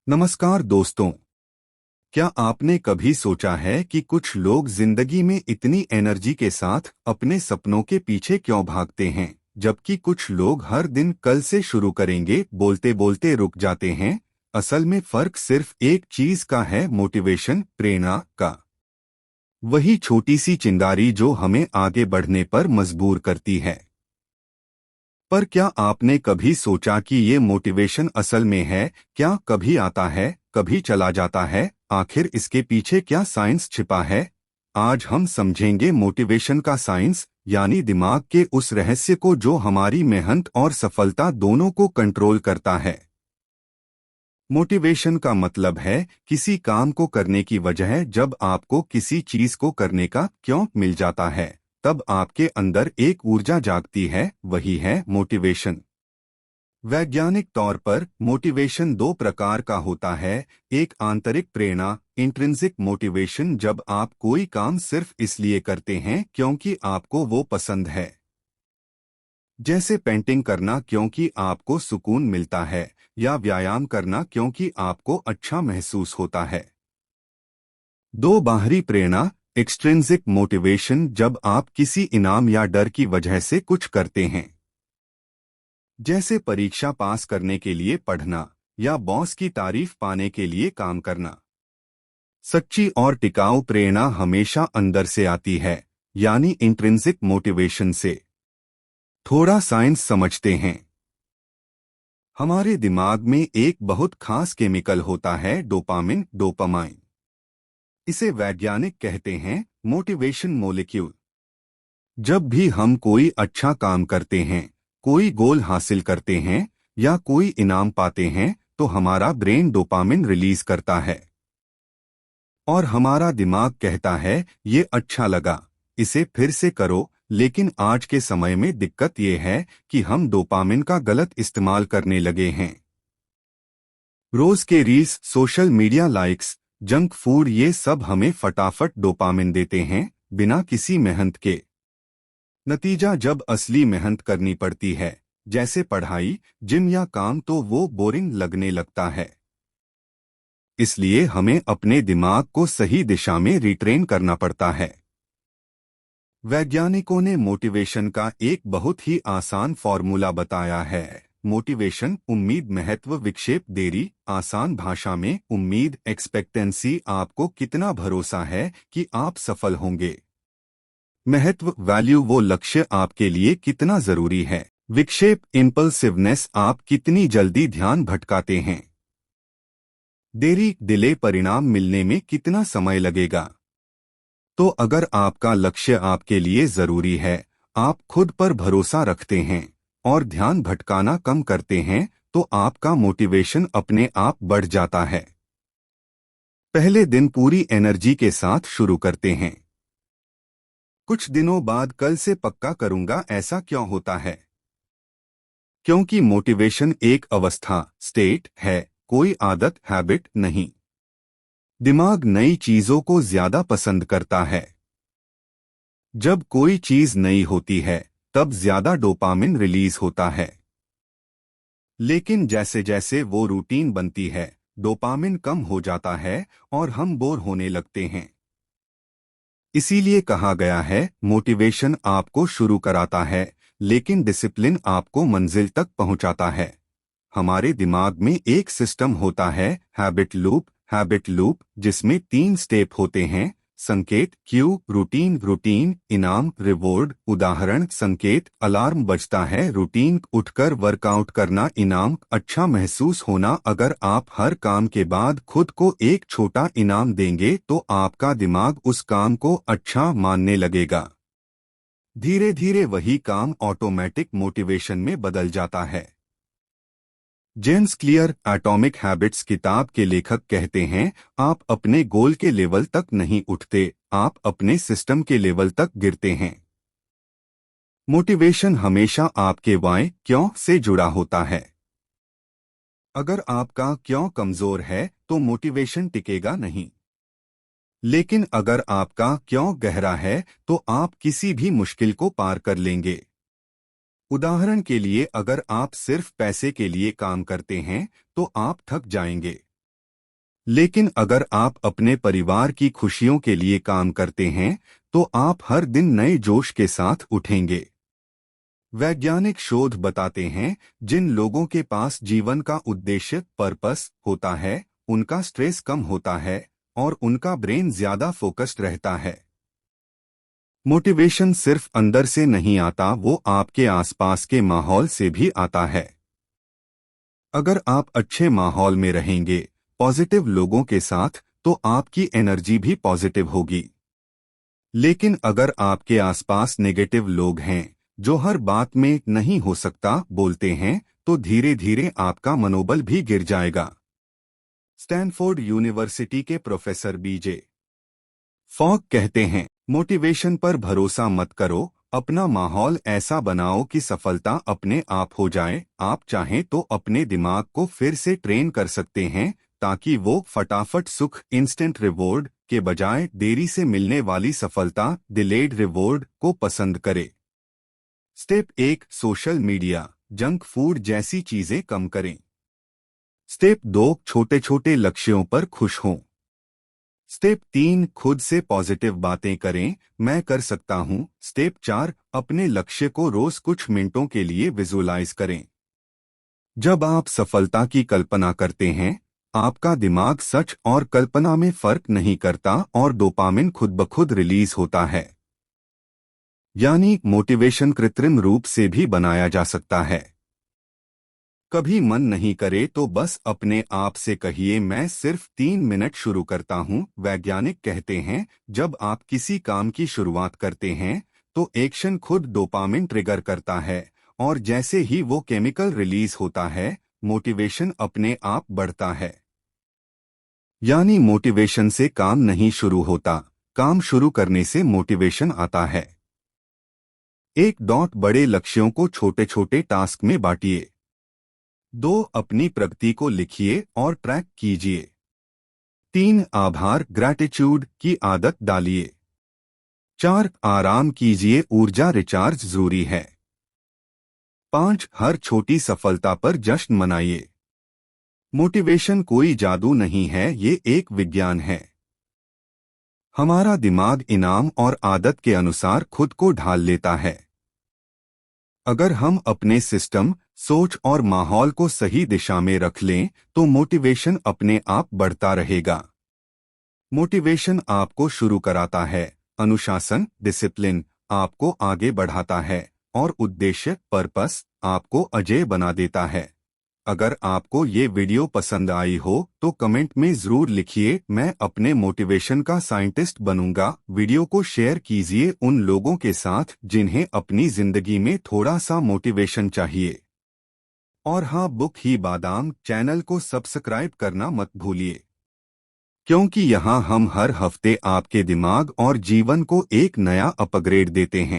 नमस्कार दोस्तों। क्या आपने कभी सोचा है कि कुछ लोग जिंदगी में इतनी एनर्जी के साथ अपने सपनों के पीछे क्यों भागते हैं, जबकि कुछ लोग हर दिन कल से शुरू करेंगे बोलते बोलते रुक जाते हैं। असल में फर्क सिर्फ एक चीज का है, मोटिवेशन, प्रेरणा का। वही छोटी सी चिंगारी जो हमें आगे बढ़ने पर मजबूर करती है। पर क्या आपने कभी सोचा कि ये मोटिवेशन असल में है क्या? कभी आता है, कभी चला जाता है। आखिर इसके पीछे क्या साइंस छिपा है? आज हम समझेंगे मोटिवेशन का साइंस, यानी दिमाग के उस रहस्य को जो हमारी मेहनत और सफलता दोनों को कंट्रोल करता है। मोटिवेशन का मतलब है किसी काम को करने की वजह। जब आपको किसी चीज को करने का क्यों मिल जाता है, तब आपके अंदर एक ऊर्जा जागती है, वही है मोटिवेशन। वैज्ञानिक तौर पर मोटिवेशन दो प्रकार का होता है। एक आंतरिक प्रेरणा, इंट्रिंसिक मोटिवेशन, जब आप कोई काम सिर्फ इसलिए करते हैं क्योंकि आपको वो पसंद है। जैसे पेंटिंग करना क्योंकि आपको सुकून मिलता है, या व्यायाम करना क्योंकि आपको अच्छा महसूस होता है। दो बाहरी प्रेरणा, एक्सट्रिंसिक मोटिवेशन, जब आप किसी इनाम या डर की वजह से कुछ करते हैं, जैसे परीक्षा पास करने के लिए पढ़ना या बॉस की तारीफ पाने के लिए काम करना। सच्ची और टिकाऊ प्रेरणा हमेशा अंदर से आती है, यानी इंट्रिंसिक मोटिवेशन से। थोड़ा साइंस समझते हैं। हमारे दिमाग में एक बहुत खास केमिकल होता है, डोपामिन, डोपामाइन। इसे वैज्ञानिक कहते हैं मोटिवेशन मॉलिक्यूल। जब भी हम कोई अच्छा काम करते हैं, कोई गोल हासिल करते हैं या कोई इनाम पाते हैं, तो हमारा ब्रेन डोपामिन रिलीज करता है। और हमारा दिमाग कहता है ये अच्छा लगा, इसे फिर से करो। लेकिन आज के समय में दिक्कत ये है कि हम डोपामिन का गलत इस्तेमाल करने लगे हैं। रोज के reels, social media likes, junk food, ये सब हमें फटाफट डोपामिन देते हैं, बिना किसी मेहनत के। नतीजा, जब असली मेहनत करनी पड़ती है, जैसे पढ़ाई, जिम या काम, तो वो बोरिंग लगने लगता है। इसलिए हमें अपने दिमाग को सही दिशा में रिट्रेन करना पड़ता है। वैज्ञानिकों ने मोटिवेशन का एक बहुत ही आसान फॉर्मूला बताया है। मोटिवेशन, उम्मीद, महत्व, विक्षेप, देरी। आसान भाषा में उम्मीद, एक्सपेक्टेंसी, आपको कितना भरोसा है कि आप सफल होंगे। महत्व, वैल्यू, वो लक्ष्य आपके लिए कितना जरूरी है। विक्षेप, इम्पल्सिवनेस, आप कितनी जल्दी ध्यान भटकाते हैं। देरी, डिले, परिणाम मिलने में कितना समय लगेगा। तो अगर आपका लक्ष्य आपके लिए जरूरी है, आप खुद पर भरोसा रखते हैं और ध्यान भटकाना कम करते हैं, तो आपका मोटिवेशन अपने आप बढ़ जाता है। पहले दिन पूरी एनर्जी के साथ शुरू करते हैं। कुछ दिनों बाद कल से पक्का करूंगा, ऐसा क्यों होता है? क्योंकि मोटिवेशन एक अवस्था, स्टेट है, कोई आदत, हैबिट नहीं। दिमाग नई चीजों को ज्यादा पसंद करता है। जब कोई चीज नई होती है, तब ज्यादा डोपामिन रिलीज होता है। लेकिन जैसे जैसे वो रूटीन बनती है, डोपामिन कम हो जाता है और हम बोर होने लगते हैं। इसीलिए कहा गया है, मोटिवेशन आपको शुरू कराता है, लेकिन डिसिप्लिन आपको मंजिल तक पहुंचाता है। हमारे दिमाग में एक सिस्टम होता है, हैबिट लूप, जिसमें 3 स्टेप होते हैं। संकेत, क्यू, रूटीन, इनाम, रिवॉर्ड। उदाहरण, संकेत, अलार्म बजता है, रूटीन, उठकर वर्कआउट करना, इनाम, अच्छा महसूस होना। अगर आप हर काम के बाद खुद को एक छोटा इनाम देंगे, तो आपका दिमाग उस काम को अच्छा मानने लगेगा। धीरे धीरे वही काम ऑटोमेटिक मोटिवेशन में बदल जाता है। जेम्स क्लियर, एटॉमिक हैबिट्स किताब के लेखक, कहते हैं, आप अपने गोल के लेवल तक नहीं उठते, आप अपने सिस्टम के लेवल तक गिरते हैं। मोटिवेशन हमेशा आपके व्हाय, क्यों से जुड़ा होता है। अगर आपका क्यों कमजोर है, तो मोटिवेशन टिकेगा नहीं। लेकिन अगर आपका क्यों गहरा है, तो आप किसी भी मुश्किल को पार कर लेंगे। उदाहरण के लिए, अगर आप सिर्फ पैसे के लिए काम करते हैं, तो आप थक जाएंगे। लेकिन अगर आप अपने परिवार की खुशियों के लिए काम करते हैं तो आप हर दिन नए जोश के साथ उठेंगे। वैज्ञानिक शोध बताते हैं जिन लोगों के पास जीवन का उद्देश्य पर्पस होता है उनका स्ट्रेस कम होता है और उनका ब्रेन ज्यादा फोकस्ड रहता है। मोटिवेशन सिर्फ अंदर से नहीं आता, वो आपके आसपास के माहौल से भी आता है। अगर आप अच्छे माहौल में रहेंगे, पॉजिटिव लोगों के साथ, तो आपकी एनर्जी भी पॉजिटिव होगी। लेकिन अगर आपके आसपास नेगेटिव लोग हैं जो हर बात में नहीं हो सकता बोलते हैं, तो धीरे धीरे आपका मनोबल भी गिर जाएगा। स्टैनफोर्ड यूनिवर्सिटी के प्रोफेसर बीजे फॉग कहते हैं, मोटिवेशन पर भरोसा मत करो, अपना माहौल ऐसा बनाओ कि सफलता अपने आप हो जाए। आप चाहें तो अपने दिमाग को फिर से ट्रेन कर सकते हैं ताकि वो फटाफट सुख, इंस्टेंट रिवॉर्ड के बजाय देरी से मिलने वाली सफलता, डिलेड रिवॉर्ड को पसंद करे। Step 1, social media, junk food जैसी चीजें कम करें। स्टेप 2, छोटे छोटे लक्ष्यों पर खुश हों। स्टेप 3, खुद से पॉजिटिव बातें करें, मैं कर सकता हूं। स्टेप 4, अपने लक्ष्य को रोज कुछ मिनटों के लिए विजुअलाइज करें। जब आप सफलता की कल्पना करते हैं, आपका दिमाग सच और कल्पना में फर्क नहीं करता और डोपामिन खुद ब खुद रिलीज होता है। यानी मोटिवेशन कृत्रिम रूप से भी बनाया जा सकता है। कभी मन नहीं करे तो बस अपने आप से कहिए, मैं सिर्फ 3 मिनट शुरू करता हूं। वैज्ञानिक कहते हैं जब आप किसी काम की शुरुआत करते हैं तो एक्शन खुद डोपामिन ट्रिगर करता है और जैसे ही वो केमिकल रिलीज होता है, मोटिवेशन अपने आप बढ़ता है। यानी मोटिवेशन से काम नहीं शुरू होता, काम शुरू करने से मोटिवेशन आता है। बड़े लक्ष्यों को छोटे छोटे टास्क में बांटिए। 2, अपनी प्रगति को लिखिए और ट्रैक कीजिए। 3, आभार ग्रैटिट्यूड की आदत डालिए। 4, आराम कीजिए, ऊर्जा रिचार्ज जरूरी है। 5, हर छोटी सफलता पर जश्न मनाइए। मोटिवेशन कोई जादू नहीं है, ये एक विज्ञान है। हमारा दिमाग इनाम और आदत के अनुसार खुद को ढाल लेता है। अगर हम अपने सिस्टम, सोच और माहौल को सही दिशा में रख लें तो मोटिवेशन अपने आप बढ़ता रहेगा। मोटिवेशन आपको शुरू कराता है, अनुशासन, डिसिप्लिन आपको आगे बढ़ाता है और उद्देश्य, पर्पस आपको अजेय बना देता है। अगर आपको ये वीडियो पसंद आई हो तो कमेंट में जरूर लिखिए, मैं अपने मोटिवेशन का साइंटिस्ट बनूंगा। वीडियो को शेयर कीजिए उन लोगों के साथ जिन्हें अपनी जिंदगी में थोड़ा सा मोटिवेशन चाहिए। और हाँ, बुक ही बादाम चैनल को सब्सक्राइब करना मत भूलिए, क्योंकि यहाँ हम हर हफ्ते आपके दिमाग और जीवन को एक नया अपग्रेड देते हैं।